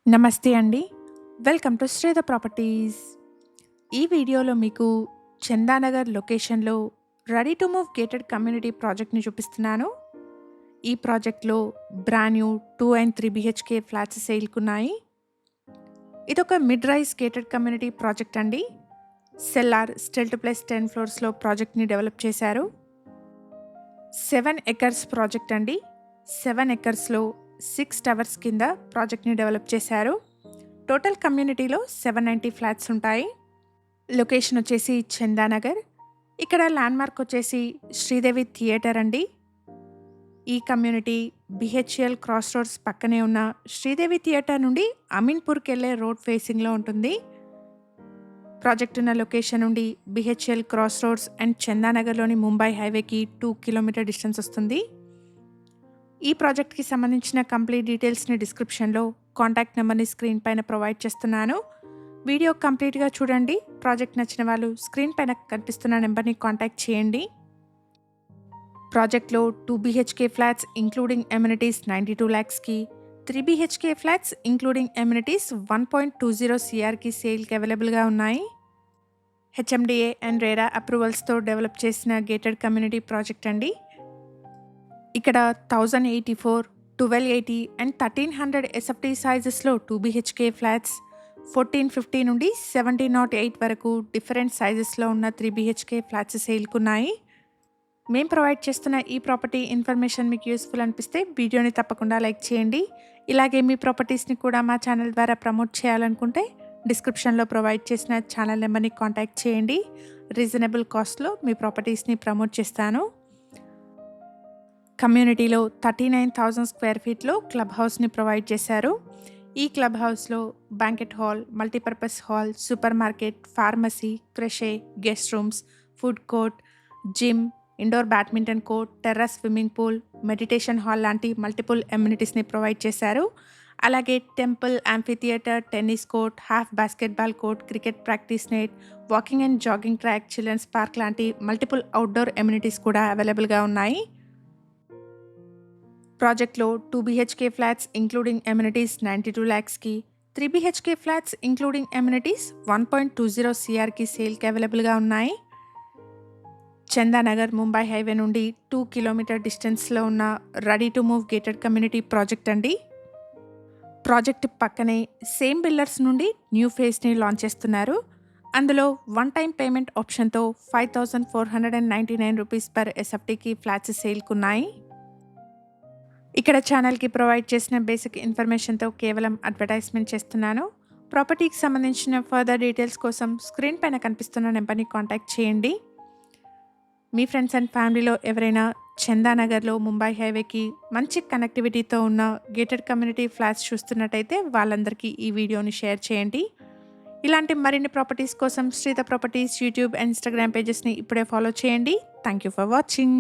నమస్తే అండి. Welcome to Sridhar Properties. ఈ వీడియోలో మీకు చందానగర్ లొకేషన్‌లో ready to move gated community ప్రాజెక్ట్‌ని చూపిస్తున్నాను. ఈ ప్రాజెక్ట్‌లో brand new 2 and 3 BHK flats సేల్‌కున్నాయి. ఇదొక mid rise gated community project అండి. సెల్లార్ స్టిల్ట్ ప్లస్ 10 ఫ్లోర్స్‌లో ప్రాజెక్ట్‌ని డెవలప్ చేశారు. 7 ఎకర్స్ ప్రాజెక్ట్ అండి. 7 ఎకర్స్‌లో 6 టవర్స్ కింద ప్రాజెక్ట్‌ని డెవలప్ చేశారు. టోటల్ కమ్యూనిటీలో 790 ఫ్లాట్స్ ఉంటాయి. లొకేషన్ వచ్చేసి చందానగర్. ఇక్కడ ల్యాండ్‌మార్క్ వచ్చేసి శ్రీదేవి థియేటర్ అండి. ఈ కమ్యూనిటీ బీహెచ్ఎల్ క్రాస్ రోడ్స్ పక్కనే ఉన్న శ్రీదేవి థియేటర్ నుండి అమీన్పూర్‌కెళ్ళే రోడ్ ఫేసింగ్‌లో ఉంటుంది. ప్రాజెక్ట్ ఉన్న లొకేషన్ నుండి బీహెచ్ఎల్ క్రాస్ రోడ్స్ అండ్ చందానగర్‌లోని ముంబై హైవేకి 2 కిలోమీటర్ డిస్టెన్స్ వస్తుంది. ఈ ప్రాజెక్ట్‌కి సంబంధించిన కంప్లీట్ డీటెయిల్స్‌ని డిస్క్రిప్షన్‌లో, కాంటాక్ట్ నెంబర్‌ని స్క్రీన్ పైన ప్రొవైడ్ చేస్తున్నాను. వీడియో కంప్లీట్‌గా చూడండి. ప్రాజెక్ట్ నచ్చిన వాళ్ళు స్క్రీన్ పైన కనిపిస్తున్న నెంబర్‌ని కాంటాక్ట్ చేయండి. ప్రాజెక్ట్‌లో 2 BHK flats including amenities 92 lakhsకి, 3 BHK flats including amenities 1.20 CRకి సేల్‌కి అవైలబుల్‌గా ఉన్నాయి. హెచ్ఎండిఏ అండ్ రేరా అప్రూవల్స్‌తో డెవలప్ చేసిన గేటెడ్ కమ్యూనిటీ ప్రాజెక్ట్ అండి. ఇక్కడ 1084, 1280 అండ్ 1300 ఎస్ఎఫ్టీ సైజెస్లో 2 బీహెచ్కే ఫ్లాట్స్, 1450 నుండి 1708 వరకు డిఫరెంట్ సైజెస్లో ఉన్న 3 బీహెచ్కే ఫ్లాట్స్ సేల్కున్నాయి. మేము ప్రొవైడ్ చేస్తున్న ఈ ప్రాపర్టీ ఇన్ఫర్మేషన్ మీకు యూస్ఫుల్ అనిపిస్తే వీడియోని తప్పకుండా లైక్ చేయండి. ఇలాగే మీ ప్రాపర్టీస్ని కూడా మా ఛానల్ ద్వారా ప్రమోట్ చేయాలనుకుంటే డిస్క్రిప్షన్లో ప్రొవైడ్ చేసిన ఛానల్ నెంబర్ని కాంటాక్ట్ చేయండి. రీజనబుల్ కాస్ట్లో మీ ప్రాపర్టీస్ని ప్రమోట్ చేస్తాను. కమ్యూనిటీలో 39,000 స్క్వేర్ ఫీట్లో క్లబ్ హౌస్ని ప్రొవైడ్ చేశారు. ఈ క్లబ్ హౌస్లో banquet hall, multipurpose hall, super market, pharmacy, creche, guest rooms, food court, gym, indoor badminton court, terrace swimming pool, meditation hall లాంటి మల్టిపుల్ అమ్యూనిటీస్ని ప్రొవైడ్ చేశారు. అలాగే temple, amphitheatre, tennis court, half basketball court, cricket practice net, walking and jogging track, children's park లాంటి multiple outdoor amenities కూడా అవైలబుల్గా ఉన్నాయి. ప్రాజెక్ట్లో 2 BHK flats including amenities 92 lakhsకి, 3 BHK flats including amenities 1.20 CRకి సేల్కి అవైలబుల్గా ఉన్నాయి. చందానగర్ ముంబై హైవే నుండి 2 కిలోమీటర్ డిస్టెన్స్లో ఉన్న ready to move gated community project అండి. ప్రాజెక్ట్ పక్కనే సేమ్ బిల్డర్స్ నుండి న్యూ ఫేజ్ని లాంచ్ చేస్తున్నారు. అందులో వన్ టైం పేమెంట్ ఆప్షన్తో 5,499 రూపీస్ పర్ ఎస్ఎఫ్టీకి ఫ్లాట్స్ సేల్కున్నాయి. ఇక్కడ ఛానల్కి ప్రొవైడ్ చేసిన బేసిక్ ఇన్ఫర్మేషన్తో కేవలం అడ్వర్టైజ్మెంట్ చేస్తున్నాను. ప్రాపర్టీకి సంబంధించిన ఫర్దర్ డీటెయిల్స్ కోసం స్క్రీన్ పైన కనిపిస్తున్న నెంబర్ని కాంటాక్ట్ చేయండి. మీ ఫ్రెండ్స్ అండ్ ఫ్యామిలీలో ఎవరైనా చందానగర్లో ముంబై హైవేకి మంచి కనెక్టివిటీతో ఉన్న గేటెడ్ కమ్యూనిటీ ఫ్లాట్స్ చూస్తున్నట్టయితే వాళ్ళందరికీ ఈ వీడియోని షేర్ చేయండి. ఇలాంటి మరిన్ని ప్రాపర్టీస్ కోసం Sridhar Properties YouTube and Instagram పేజెస్ని ఇప్పుడే ఫాలో చేయండి. Thank you for watching.